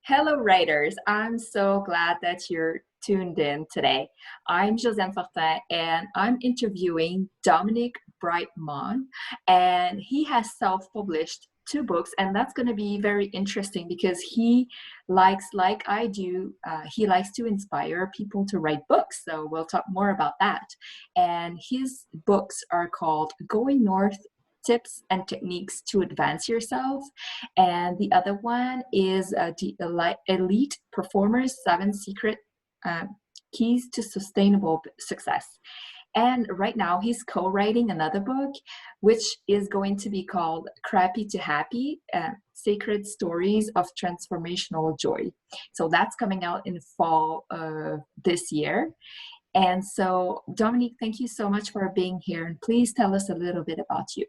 Hello, writers. I'm so glad that you're tuned in today. I'm Josiane Fortin, and I'm interviewing Dominique Brightmon, and he has self-published two books, and that's going to be very interesting because he likes, like I do, he likes to inspire people to write books. So we'll talk more about that. And his books are called Going North: Tips and Techniques to Advance Yourself, and the other one is the Elite Performers: Seven Secret uh, Keys to Sustainable Success. And right now, he's co-writing another book, which is going to be called Crappy to Happy: Sacred Stories of Transformational Joy. So that's coming out in fall of this year. And so, Dominique, thank you so much for being here. And please tell us a little bit about you.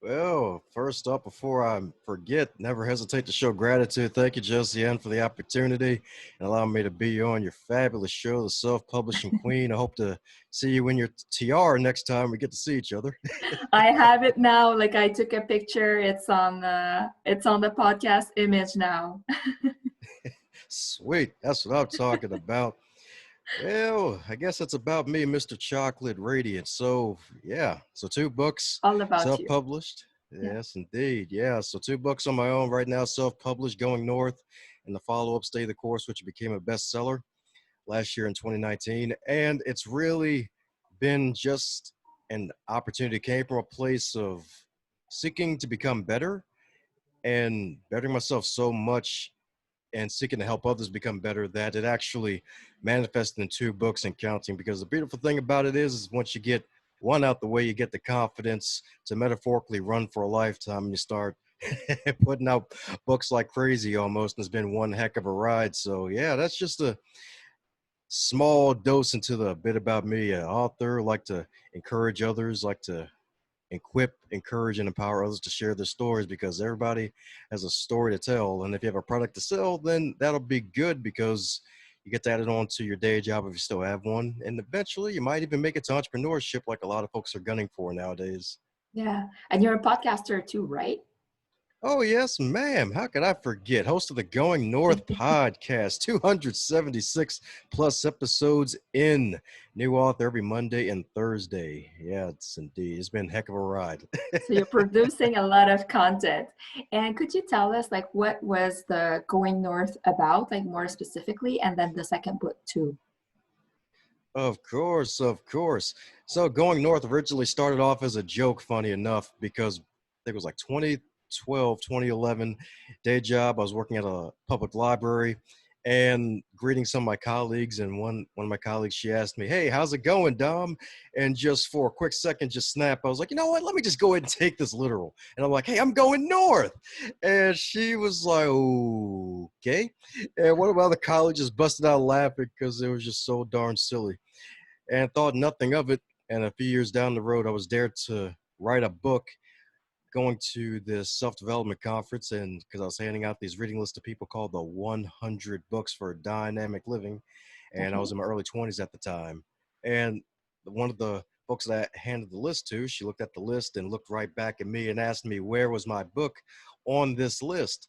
Well, first up, before I forget, never hesitate to show gratitude. Thank you, Josiane, for the opportunity and allowing me to be on your fabulous show, The Self-Publishing Queen. I hope to see you in your tiara next time we get to see each other. I have it now. Like, I took a picture. It's on the podcast image now. Sweet. That's what I'm talking about. Well, I guess that's about me, Mr. Chocolate Radiant. So, yeah. So, two books, All about you. self-published. Yeah. Yes, indeed. Yeah. So, two books on my own right now, self-published, Going North, and the follow-up, Stay the Course, which became a bestseller last year in 2019. And it's really been just an opportunity. It came from a place of seeking to become better and bettering myself so much and seeking to help others become better that it actually manifested in two books and counting. Because the beautiful thing about it is once you get one out the way, you get the confidence to metaphorically run for a lifetime, and you start putting out books like crazy almost, and it's been one heck of a ride. So yeah, that's just a small dose into the bit about me. An author, like to encourage others, like to equip, encourage, and empower others to share their stories, because everybody has a story to tell. And if you have a product to sell, then that'll be good because you get to add it on to your day job if you still have one. And eventually you might even make it to entrepreneurship like a lot of folks are gunning for nowadays. Yeah. And you're a podcaster too, right? Oh, yes, ma'am. How could I forget? Host of the Going North podcast, 276 plus episodes in. New author every Monday and Thursday. Yeah, it's indeed. It's been a heck of a ride. So you're producing a lot of content. And could you tell us, like, what was the Going North about, like, more specifically, and then the second book too? Of course, of course. So Going North originally started off as a joke, funny enough, because I think it was like 2012, 2011, day job. I was working at a public library and greeting some of my colleagues. And one of my colleagues, she asked me, "Hey, how's it going, Dom?" And just for a quick second, just snap. I was like, you know what? Let me just go ahead and take this literal. And I'm like, "Hey, I'm going north." And she was like, "Okay." And one of my other colleagues just busted out laughing because it was just so darn silly, and thought nothing of it. And a few years down the road, I was there to write a book, going to this self-development conference, and because I was handing out these reading lists to people called the 100 Books for Dynamic Living, and I Okay. was in my early 20s at the time. And one of the folks that I handed the list to, she looked at the list and looked right back at me and asked me where was my book on this list.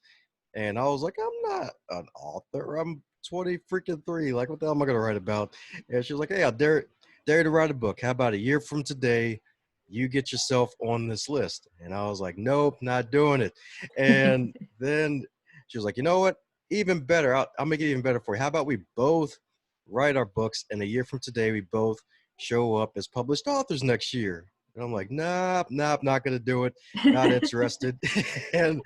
And I was like, I'm not an author. I'm 20 freaking 3. Like, what the hell am I going to write about? And she was like, hey, I dare you to write a book. How about a year from today, you get yourself on this list? And I was like, nope, not doing it. And then she was like, you know what? Even better. I'll make it even better for you. How about we both write our books, and a year from today, we both show up as published authors next year? And I'm like, nope, not going to do it. Not interested. And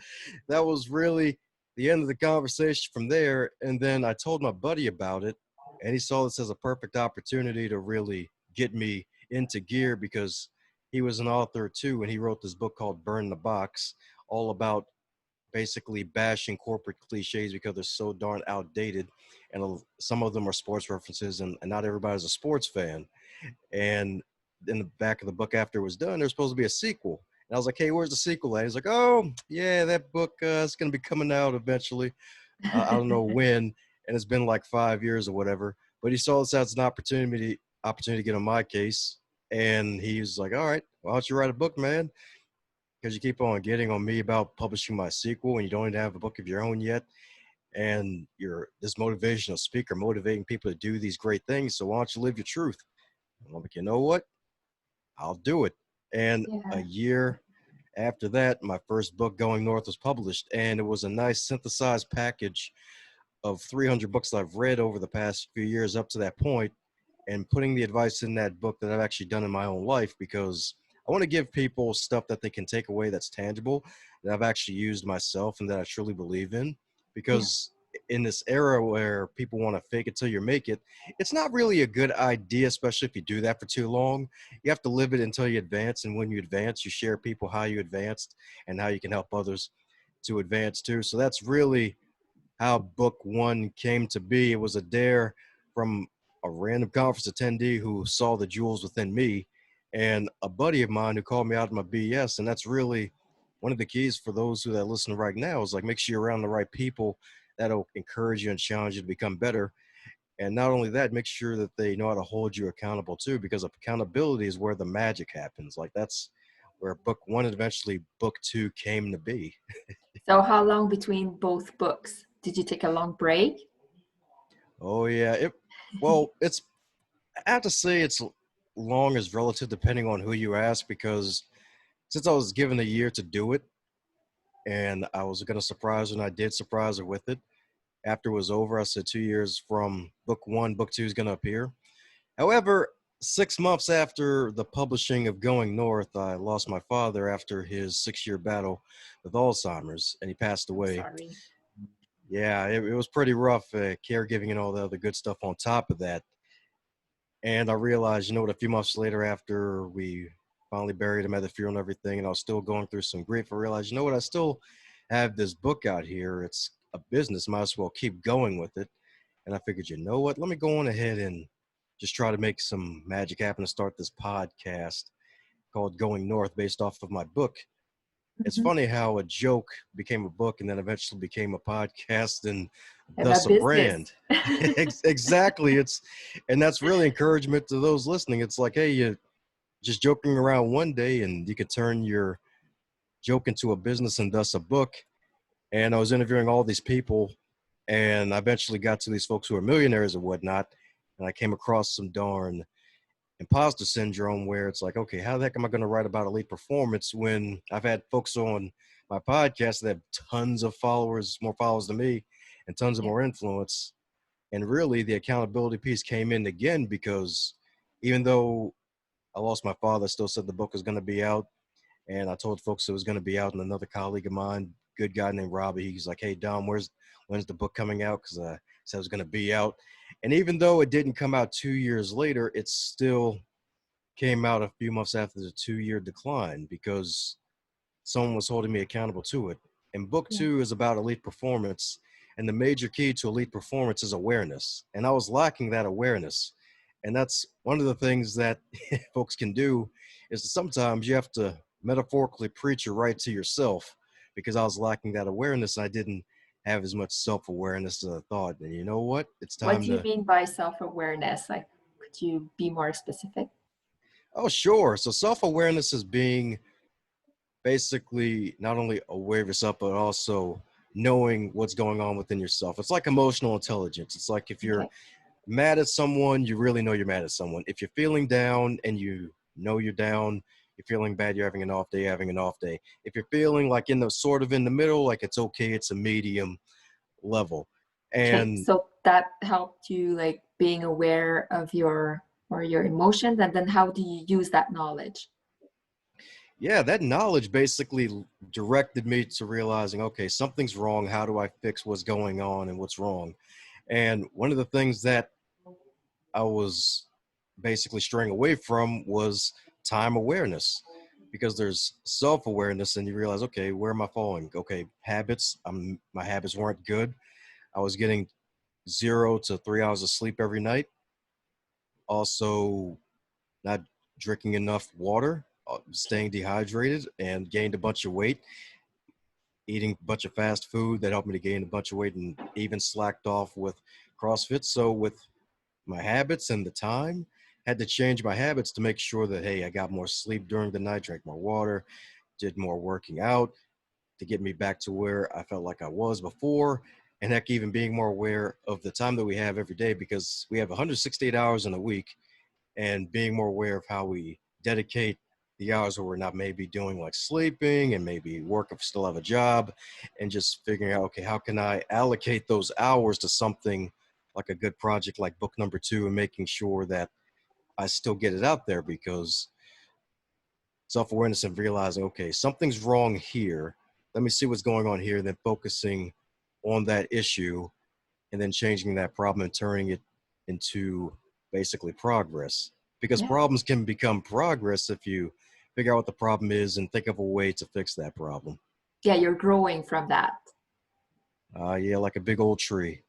that was really the end of the conversation from there. And then I told my buddy about it, and he saw this as a perfect opportunity to really get me into gear, because he was an author too, and he wrote this book called Burn the Box, all about basically bashing corporate cliches because they're so darn outdated, and some of them are sports references, and not everybody's a sports fan. And in the back of the book, after it was done, there's supposed to be a sequel. And I was like, hey, where's the sequel at? He's like, oh, yeah, that book is going to be coming out eventually. I don't know when. And it's been like 5 years or whatever. But he saw this as an opportunity to get on my case. And he was like, all right, why don't you write a book, man? Because you keep on getting on me about publishing my sequel and you don't even have a book of your own yet. and you're this motivational speaker motivating people to do these great things. So why don't you live your truth? And I'm like, you know what? I'll do it. And a Yeah. year after that, my first book, Going North, was published, and it was a nice synthesized package of 300 books that I've read over the past few years up to that point, and putting the advice in that book that I've actually done in my own life, because I want to give people stuff that they can take away that's tangible, that I've actually used myself and that I truly believe in. Yeah. Because in this era where people want to fake it till you make it, it's not really a good idea, especially if you do that for too long. You have to live it until you advance. And when you advance, you share people how you advanced and how you can help others to advance too. So that's really how book one came to be. It was a dare from a random conference attendee who saw the jewels within me, and a buddy of mine who called me out of my BS. And that's really one of the keys for those who that listen right now, is like, make sure you're around the right people that'll encourage you and challenge you to become better. And not only that, make sure that they know how to hold you accountable too, because accountability is where the magic happens. Like, that's where book one and eventually book two came to be. So how long between both books? Did you take a long break? Oh yeah. Well, it's, I have to say it's long is relative depending on who you ask, because since I was given a year to do it and I was going to surprise her, and I did surprise her with it. After it was over, I said 2 years from book one, book two is going to appear. However, 6 months after the publishing of Going North, I lost my father after his 6 year battle with Alzheimer's, and he passed I'm away. sorry. Yeah, it was pretty rough, caregiving and all the other good stuff on top of that. And I realized, you know what, a few months later, after we finally buried him at the funeral and everything, and I was still going through some grief, I realized, you know what, I still have this book out here. It's a business, might as well keep going with it. And I figured, you know what, let me go on ahead and just try to make some magic happen and start this podcast called Going North based off of my book. It's Mhm. funny how a joke became a book and then eventually became a podcast and And a thus a business. brand. Exactly. And that's really encouragement to those listening. It's like, hey, you just joking around one day and you could turn your joke into a business and thus a book. And I was interviewing all these people, and I eventually got to these folks who are millionaires and whatnot. And I came across some darn imposter syndrome, where it's like, okay, how the heck am I going to write about elite performance when I've had folks on my podcast that have tons of followers, more followers than me, and tons of Yeah. more influence? And really, the accountability piece came in again, because even though I lost my father, I still said the book was going to be out. And I told folks it was going to be out. And another colleague of mine, good guy named Robbie, he's like, hey, Dom, when's the book coming out? Because I said it was going to be out. And even though it didn't come out 2 years later, it still came out a few months after the 2 year decline, because someone was holding me accountable to it. And book Yeah. two is about elite performance. And the major key to elite performance is awareness. And I was lacking that awareness. And that's one of the things that folks can do, is that sometimes you have to metaphorically preach it right to yourself, because I was lacking that awareness. I didn't have as much self awareness as I thought. And you know what? It's What time do you to, mean by self-awareness? Like, could you be more specific? oh, sure. So self awareness is being basically not only aware of yourself, but also knowing what's going on within yourself. It's like emotional intelligence. It's like, if you're Okay. mad at someone, you really know you're mad at someone. If you're feeling down and you know you're down, you're feeling bad, you're having an off day, you're having an off day. If you're feeling like in the sort of in the middle, like it's okay, it's a medium level. Okay. And So that helped you like being aware of your emotions, and then how do you use that knowledge? yeah, that knowledge basically directed me to realizing, okay, something's wrong. How do I fix what's going on and what's wrong? And one of the things that I was basically straying away from was time awareness, because there's self awareness and you realize, okay, where am I falling? Okay, habits. My habits weren't good. I was getting 0 to 3 hours of sleep every night. Also, not drinking enough water, Okay. staying dehydrated, and gained a bunch of weight. Eating a bunch of fast food that helped me to gain a bunch of weight, and even slacked off with CrossFit. So with my habits and the time, had to change my habits to make sure that, hey, I got more sleep during the night, drank more water, did more working out to get me back to where I felt like I was before. and heck, even being more aware of the time that we have every day, because we have 168 hours in a week, and being more aware of how we dedicate the hours where we're not maybe doing like sleeping and maybe work if we still have a job, and just figuring out, okay, how can I allocate those hours to something like a good project like book number 2, and making sure that I still get it out there, because self-awareness and realizing, okay, something's wrong here. Let me see what's going on here. And then focusing on that issue, and then changing that problem and turning it into basically progress. Because Yeah. problems can become progress if you figure out what the problem is and think of a way to fix that problem. Yeah, you're growing from that. Yeah, like a big old tree.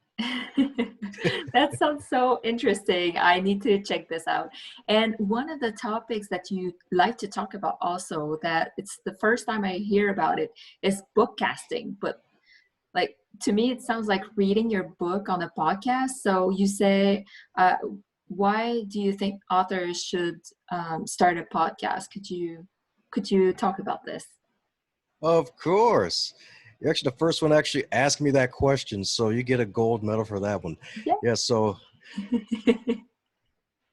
That sounds so interesting. I need to check this out. And one of the topics that you like to talk about also, that it's the first time I hear about it, is bookcasting. But like, to me, it sounds like reading your book on a podcast. So you say, uh, why do you think authors should start a podcast? Could you talk about this? Of course. You're actually the first one to actually ask me that question, so you get a gold medal for that one. Yeah. Yeah, so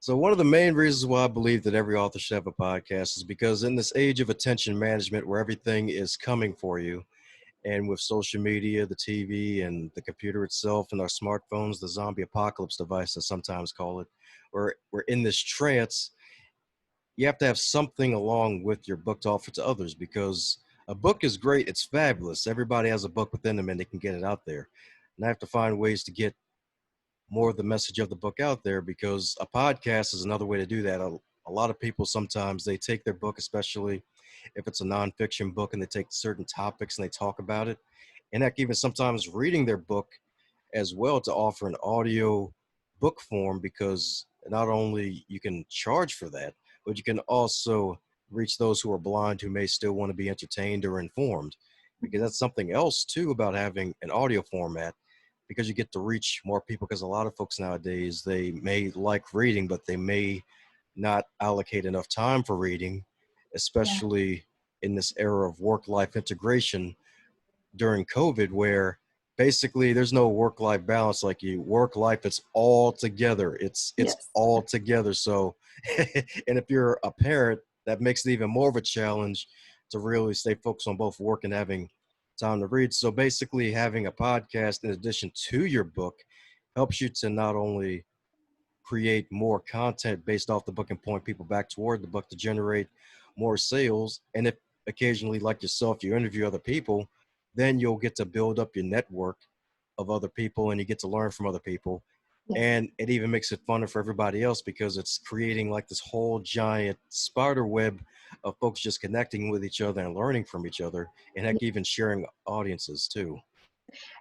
one of the main reasons why I believe that every author should have a podcast is because in this age of attention management where everything is coming for you, and with social media, the TV, and the computer itself, and our smartphones, the zombie apocalypse device, I sometimes call it, we're in this trance. You have to have something along with your book to offer to others, because a book is great. It's fabulous. Everybody has a book within them and they can get it out there. And I have to find ways to get more of the message of the book out there, because a podcast is another way to do that. A lot of people sometimes they take their book, especially if it's a nonfiction book, and they take certain topics and they talk about it. And heck, even sometimes reading their book as well, to offer an audio book form, because not only you can charge for that, but you can also reach those who are blind who may still want to be entertained or informed, because that's something else too about having an audio format, because you get to reach more people, because a lot of folks nowadays, they may like reading, but they may not allocate enough time for reading, Yeah. especially in this era of work-life integration during COVID, where basically there's no work-life balance. Like, you work life, it's all together. It's Yes. all together. So, and if you're a parent, that makes it even more of a challenge to really stay focused on both work and having time to read. So basically, having a podcast in addition to your book helps you to not only create more content based off the book and point people back toward the book to generate more sales. And if occasionally, like yourself, you interview other people, then you'll get to build up your network of other people, and you get to learn from other people. Yes. And it even makes it funner for everybody else, because it's creating like this whole giant spider web of folks just connecting with each other and learning from each other, and heck, even sharing audiences too.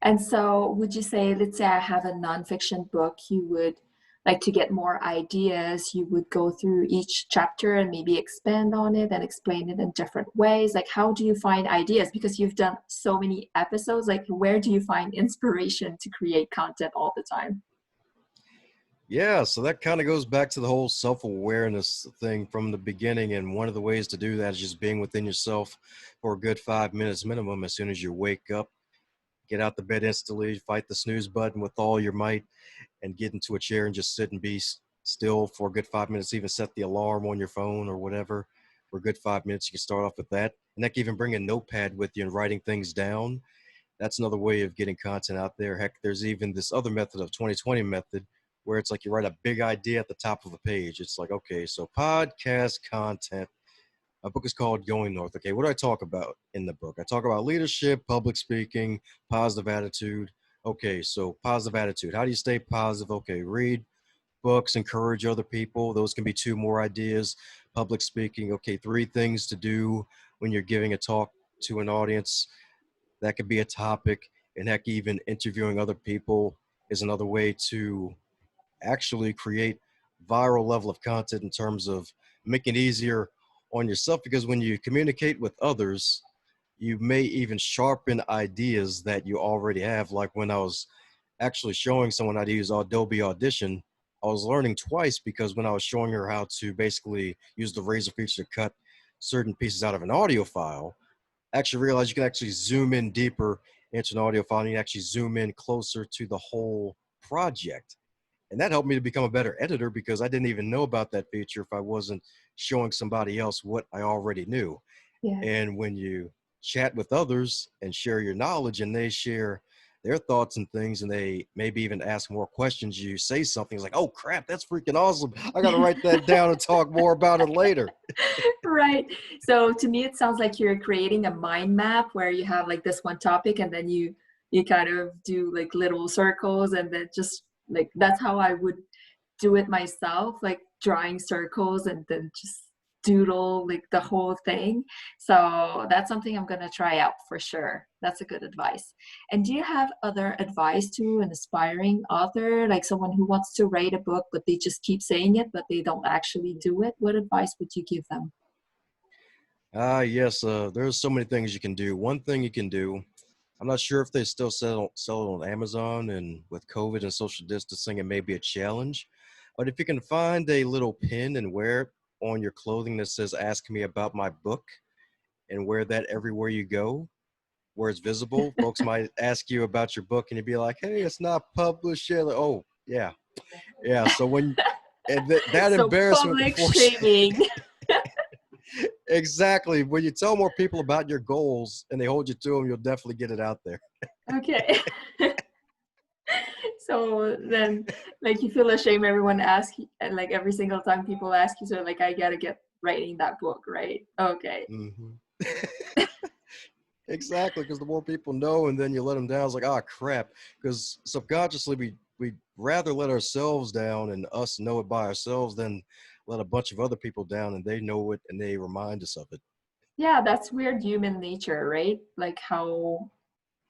And so, would you say, let's say I have a nonfiction book, you would like to get more ideas, you would go through each chapter and maybe expand on it and explain it in different ways? Like, how do you find ideas? Because you've done so many episodes, like, where do you find inspiration to create content all the time? Yeah, so that kind of goes back to the whole self-awareness thing from the beginning. And one of the ways to do that is just being within yourself for a good 5 minutes minimum. As soon as you wake up, get out the bed instantly, fight the snooze button with all your might, and get into a chair and just sit and be still for a good 5 minutes. Even set the alarm on your phone or whatever for a good 5 minutes. You can start off with that. And that can even bring a notepad with you and writing things down. That's another way of getting content out there. Heck, there's even this other method of 2020 method, where it's like you write a big idea at the top of a page. It's like, okay, so podcast content. My book is called Going North. Okay, what do I talk about in the book? I talk about leadership, public speaking, positive attitude. Okay, so positive attitude. How do you stay positive? Okay, read books, encourage other people. Those can be two more ideas. Public speaking. Okay, three things to do when you're giving a talk to an audience. That could be a topic. And heck, even interviewing other people is another way to actually create viral level of content, in terms of making it easier on yourself, because when you communicate with others, you may even sharpen ideas that you already have. Like when I was actually showing someone how to use Adobe Audition, I was learning twice, because when I was showing her how to basically use the razor feature to cut certain pieces out of an audio file, I actually realized you can actually zoom in deeper instant audio file, and you actually zoom in closer to the whole project. And that helped me to become a better editor because I didn't even know about that feature if I wasn't showing somebody else what I already knew. Yeah. And when you chat with others and share your knowledge and they share their thoughts and things and they maybe even ask more questions, you say something, it's like, oh crap, that's freaking awesome. I got to write that down and talk more about it later. Right. So to me, it sounds like you're creating a mind map where you have like this one topic and then you kind of do like little circles and then just like that's how I would do it myself, like drawing circles and then just doodle like the whole thing. So that's something I'm gonna try out for sure. That's a good advice. And do you have other advice to an aspiring author, like someone who wants to write a book but they just keep saying it but they don't actually do it? What advice would you give them? Yes, there's so many things you can do. One thing you can do, I'm not sure if they still sell it on Amazon, and with COVID and social distancing, it may be a challenge. But if you can find a little pin and wear it on your clothing that says, ask me about my book, and wear that everywhere you go, where it's visible, folks might ask you about your book and you'd be like, hey, it's not published yet. Like, oh, yeah. Yeah. So and that So embarrassment public before, shaming. exactly. When you tell more people about your goals and they hold you to them, you'll definitely get it out there. Okay. So then like you feel ashamed everyone asks you, and like every single time people ask you, so like I gotta get writing that book, right? Okay. Hmm. Exactly, because the more people know and then you let them down, it's like, oh crap. Because subconsciously we rather let ourselves down and us know it by ourselves than let a bunch of other people down and they know it and they remind us of it. Yeah, that's weird human nature, right? Like how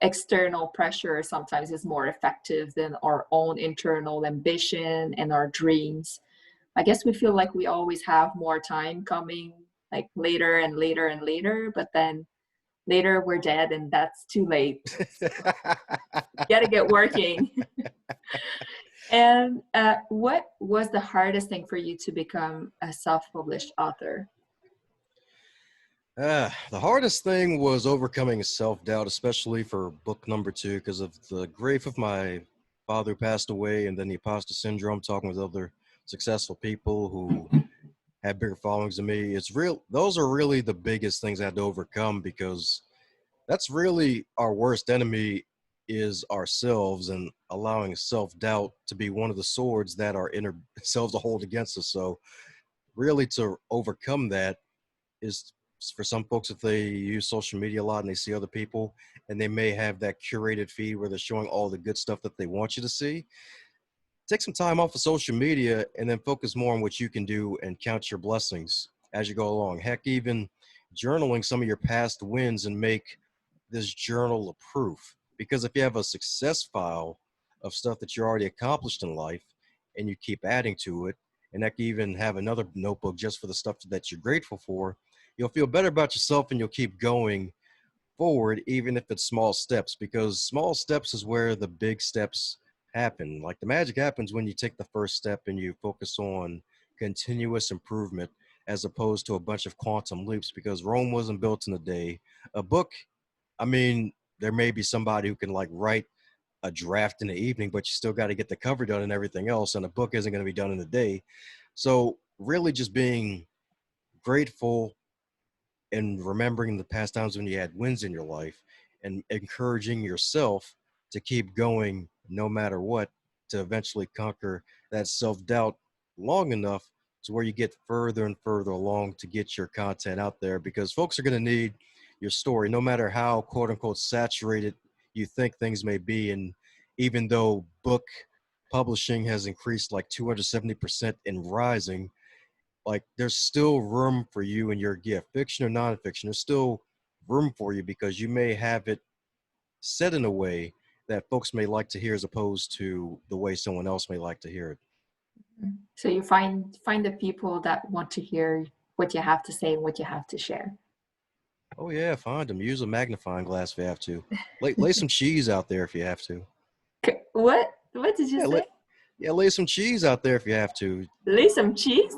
external pressure sometimes is more effective than our own internal ambition and our dreams. I guess we feel like we always have more time coming, like later and later and later, but then later we're dead and that's too late. So you gotta get working. And what was the hardest thing for you to become a self-published author? The hardest thing was overcoming self-doubt, especially for book number 2, because of the grief of my father who passed away, and then the imposter syndrome, talking with other successful people who had bigger followings than me. It's real. Those are really the biggest things I had to overcome because that's really our worst enemy is ourselves, and allowing self-doubt to be one of the swords that our inner selves to hold against us. So really to overcome that is for some folks, if they use social media a lot and they see other people and they may have that curated feed where they're showing all the good stuff that they want you to see, take some time off of social media and then focus more on what you can do and count your blessings as you go along. Heck, even journaling some of your past wins and make this journal a proof. Because if you have a success file of stuff that you already accomplished in life and you keep adding to it, and that can even have another notebook just for the stuff that you're grateful for, you'll feel better about yourself and you'll keep going forward, even if it's small steps, because small steps is where the big steps happen. Like the magic happens when you take the first step and you focus on continuous improvement as opposed to a bunch of quantum leaps, because Rome wasn't built in a day. A book, I mean, there may be somebody who can like write a draft in the evening, but you still got to get the cover done and everything else. And a book isn't going to be done in a day. So really just being grateful and remembering the past times when you had wins in your life and encouraging yourself to keep going no matter what, to eventually conquer that self-doubt long enough to where you get further and further along to get your content out there, because folks are going to need your story no matter how quote unquote saturated you think things may be. And even though book publishing has increased like 270% and rising, like there's still room for you and your gift, fiction or nonfiction. There's still room for you because you may have it said in a way that folks may like to hear as opposed to the way someone else may like to hear it. So you find the people that want to hear what you have to say and what you have to share. Oh yeah, find them. Use a magnifying glass if you have to. Lay some cheese out there if you have to. What? What did you Yeah, say? lay some cheese out there if you have to. Lay some cheese?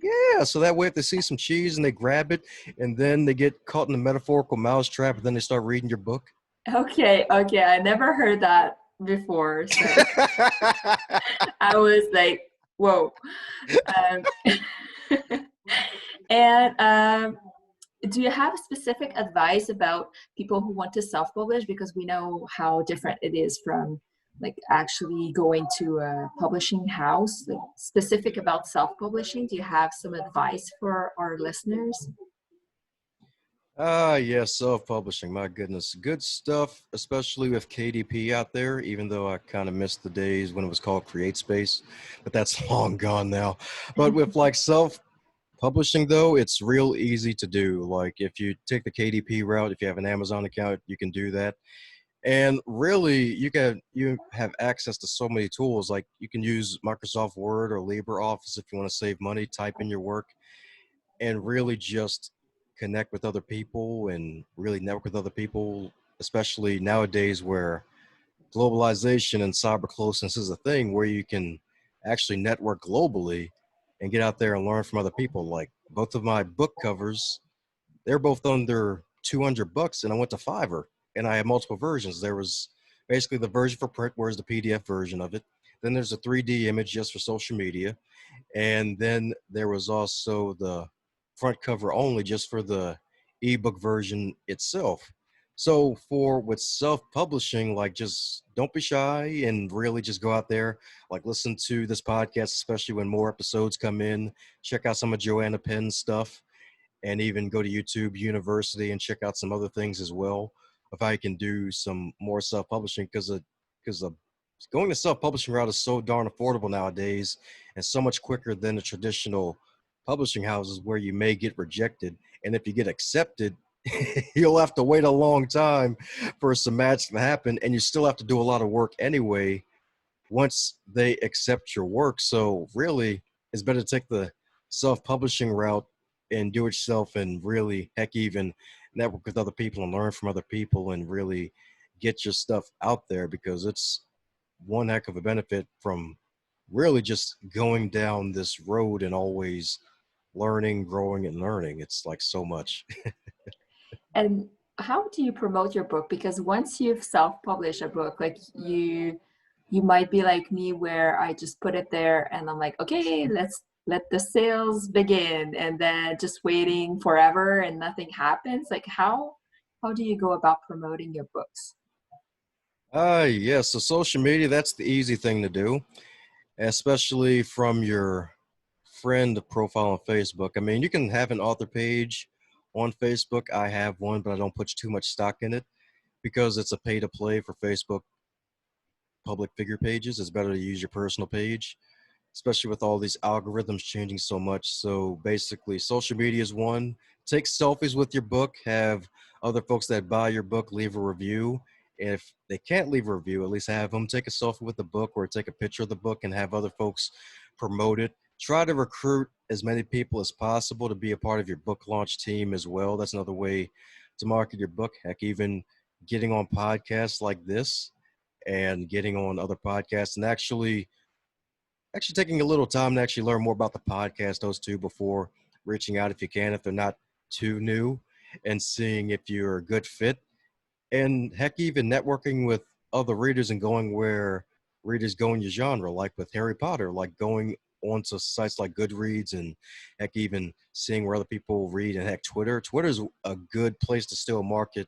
Yeah, so that way if they see some cheese and they grab it and then they get caught in the metaphorical mousetrap and then they start reading your book. Okay, okay. I never heard that before. So I was like, whoa. Um, and do you have specific advice about people who want to self-publish? Because we know how different it is from like actually going to a publishing house. Like specific about self-publishing, do you have some advice for our listeners? Ah, yes, self-publishing. My goodness, good stuff, especially with KDP out there. Even though I kind of missed the days when it was called Create Space, but that's long gone now. But with like self-publishing, though, it's real easy to do. Like if you take the KDP route, if you have an Amazon account, you can do that. And really, you have access to so many tools. Like you can use Microsoft Word or LibreOffice if you want to save money. Type in your work and really just connect with other people and really network with other people, especially nowadays where globalization and cyber closeness is a thing where you can actually network globally and get out there and learn from other people. Like both of my book covers, they're both under $200 and I went to Fiverr and I have multiple versions. There was basically the version for print, where's the PDF version of it. Then there's a 3D image just for social media. And then there was also the front cover only just for the ebook version itself. So for with self-publishing, like just don't be shy and really just go out there, like listen to this podcast, especially when more episodes come in, check out some of Joanna Penn's stuff and even go to YouTube University and check out some other things as well of how you can do some more self-publishing because going the self-publishing route is so darn affordable nowadays and so much quicker than the traditional publishing houses where you may get rejected. And if you get accepted, you'll have to wait a long time for some magic to happen and you still have to do a lot of work anyway once they accept your work. So really, it's better to take the self-publishing route and do it yourself and really heck even network with other people and learn from other people and really get your stuff out there because it's one heck of a benefit from really just going down this road and always learning, growing and learning. It's like so much. And how do you promote your book? Because once you've self-published a book, like you might be like me where I just put it there and I'm like, okay, let's let the sales begin, and then just waiting forever and nothing happens. Like how do you go about promoting your books? Yeah, so social media, that's the easy thing to do, especially from your friend profile on Facebook. I mean, you can have an author page on Facebook. I have one, but I don't put too much stock in it because it's a pay to play for Facebook public figure pages. It's better to use your personal page, especially with all these algorithms changing so much. So basically, social media is one. Take selfies with your book, have other folks that buy your book leave a review. If they can't leave a review, at least have them take a selfie with the book or take a picture of the book and have other folks promote it. Try to recruit as many people as possible to be a part of your book launch team as well. That's another way to market your book. Heck, even getting on podcasts like this and getting on other podcasts and actually taking a little time to actually learn more about the podcast, those two, before reaching out if you can, if they're not too new, and seeing if you're a good fit. And heck, even networking with other readers and going where readers go in your genre, like with Harry Potter, like going onto sites like Goodreads and heck, even seeing where other people read and heck, Twitter. Twitter's a good place to still market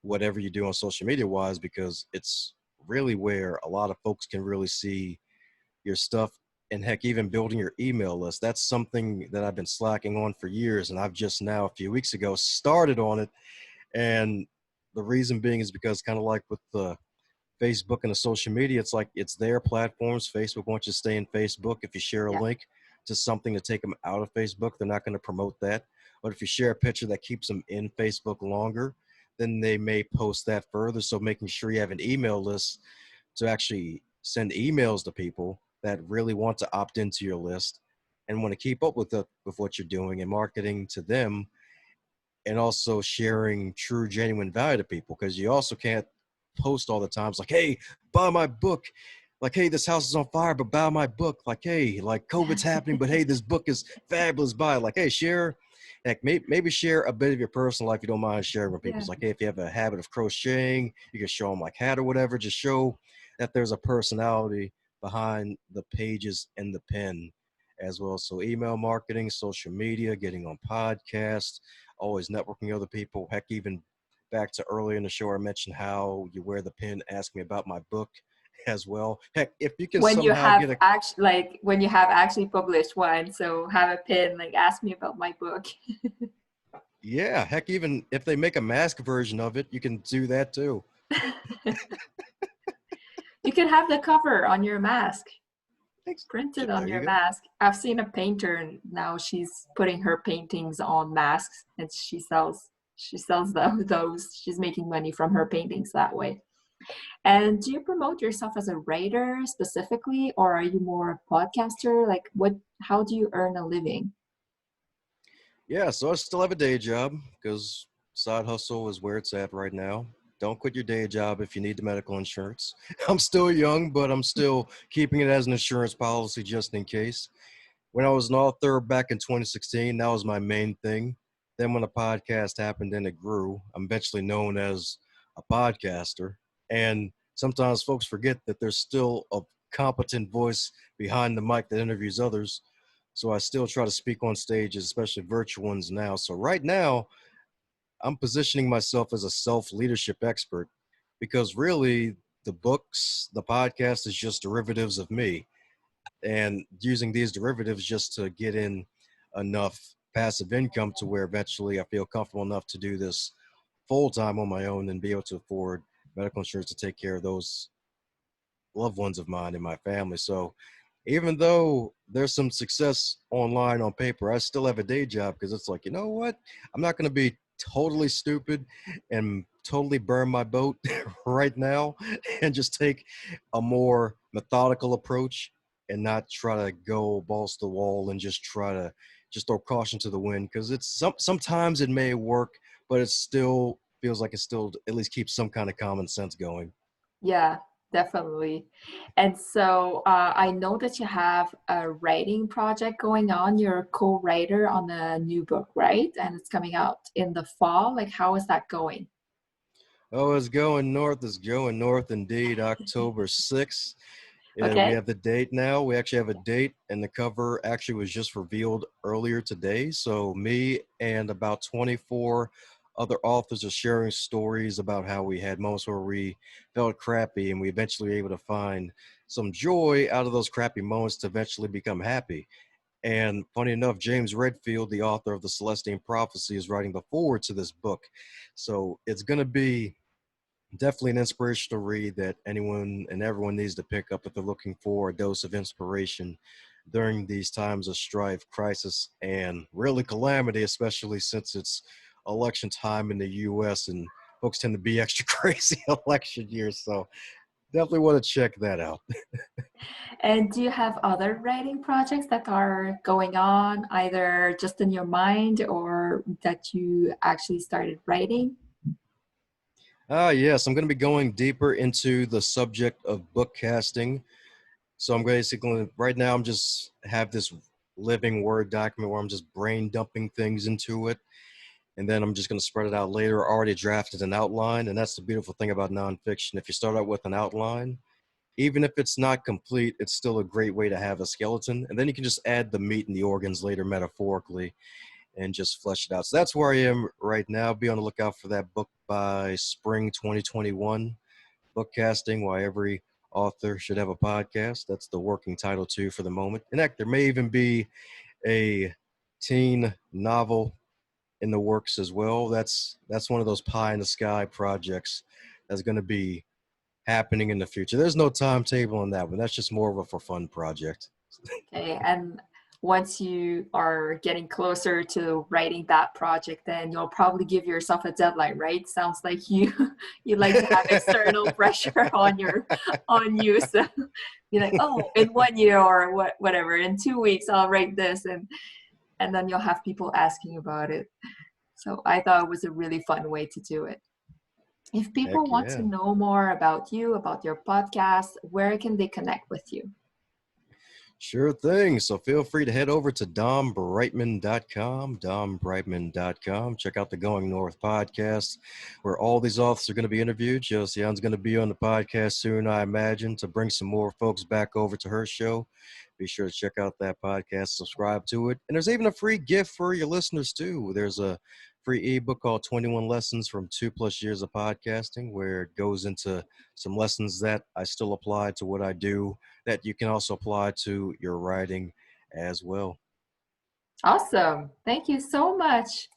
whatever you do on social media wise because it's really where a lot of folks can really see your stuff and heck even building your email list. That's something that I've been slacking on for years and I've just now a few weeks ago started on it. And the reason being is because kind of like with the Facebook and the social media, it's like it's their platforms. Facebook wants you to stay in Facebook. If you share a Yeah. link to something to take them out of Facebook, they're not going to promote that. But if you share a picture that keeps them in Facebook longer, then they may post that further. So making sure you have an email list to actually send emails to people that really want to opt into your list and want to keep up with what you're doing and marketing to them and also sharing true genuine value to people because you also can't post all the times like hey buy my book like hey this house is on fire but buy my book like hey like COVID's happening but hey this book is fabulous buy like hey share Heck, maybe share a bit of your personal life you don't mind sharing with people. Yeah. It's like, hey, if you have a habit of crocheting, you can show them like hat or whatever. Just show that there's a personality behind the pages and the pen as well. So email marketing, social media, getting on podcasts, always networking with other people. Heck, even back to earlier in the show, I mentioned how you wear the pen, ask me about my book as well. Heck, if you can When you somehow have get a actually when you have actually published one, so have a pin, like ask me about my book. yeah, heck, even if they make a mask version of it, you can do that too. You can have the cover on your mask, Thanks. printed on There you your go. mask. I've seen a painter and now she's putting her paintings on masks and she sells those. She's making money from her paintings that way. And do you promote yourself as a writer specifically, or are you more a podcaster? Like how do you earn a living? Yeah, so I still have a day job because side hustle is where it's at right now. Don't quit your day job if you need the medical insurance. I'm still young, but I'm still keeping it as an insurance policy just in case. When I was an author back in 2016, that was my main thing. Then when the podcast happened and it grew, I'm eventually known as a podcaster. And sometimes folks forget that there's still a competent voice behind the mic that interviews others. So I still try to speak on stages, especially virtual ones now. So right now, I'm positioning myself as a self-leadership expert because really the books, the podcast is just derivatives of me, and using these derivatives just to get in enough passive income to where eventually I feel comfortable enough to do this full time on my own and be able to afford medical insurance to take care of those loved ones of mine in my family. So even though there's some success online on paper, I still have a day job because it's like, you know what? I'm not going to be totally stupid and totally burn my boat right now and just take a more methodical approach and not try to go balls to the wall and just try to just throw caution to the wind because sometimes it may work, but it still feels like it still at least keeps some kind of common sense going. Yeah, definitely. And so I know that you have a writing project going on. You're a co-writer on a new book, right? And it's coming out in the fall. Like, how is that going? Oh, it's going north indeed. October 6th. Yeah, we Okay. have the date now. We actually have a date, and the cover actually was just revealed earlier today. So, me and about 24 other authors are sharing stories about how we had moments where we felt crappy, and we eventually were able to find some joy out of those crappy moments to eventually become happy. And funny enough, James Redfield, the author of the Celestine Prophecy, is writing the foreword to this book. So, it's going to be definitely an inspirational read that anyone and everyone needs to pick up if they're looking for a dose of inspiration during these times of strife, crisis, and really calamity, especially since it's election time in the US and folks tend to be extra crazy election years. So definitely want to check that out. And do you have other writing projects that are going on, either just in your mind or that you actually started writing? Yes, I'm going to be going deeper into the subject of bookcasting. So I'm basically right now I'm just have this living Word document where I'm just brain dumping things into it, and then I'm just going to spread it out later. I already drafted an outline, and that's the beautiful thing about nonfiction. If you start out with an outline, even if it's not complete, it's still a great way to have a skeleton, and then you can just add the meat and the organs later metaphorically and just flesh it out. So that's where I am right now. Be on the lookout for that book by spring 2021. Bookcasting, why every author should have a podcast. That's the working title too for the moment. And heck, there may even be a teen novel in the works as well. That's one of those pie in the sky projects that's going to be happening in the future. There's no timetable on that one. That's just more of a for fun project. Okay. And once you are getting closer to writing that project, then you'll probably give yourself a deadline, right? Sounds like you you like to have external pressure on you. So you're like, oh, in 1 year or whatever, in 2 weeks I'll write this, and then you'll have people asking about it. So I thought it was a really fun way to do it. If Heck people want to yeah. know more about you, about your podcast, where can they connect with you? Sure thing. So feel free to head over to dombrightmon.com, dombrightmon.com. Check out the Going North podcast, where all these authors are going to be interviewed. Josiane's going to be on the podcast soon, I imagine, to bring some more folks back over to her show. Be sure to check out that podcast, subscribe to it. And there's even a free gift for your listeners, too. There's a free ebook called 21 Lessons from 2+ Years of Podcasting, where it goes into some lessons that I still apply to what I do that you can also apply to your writing as well. Awesome. Thank you so much.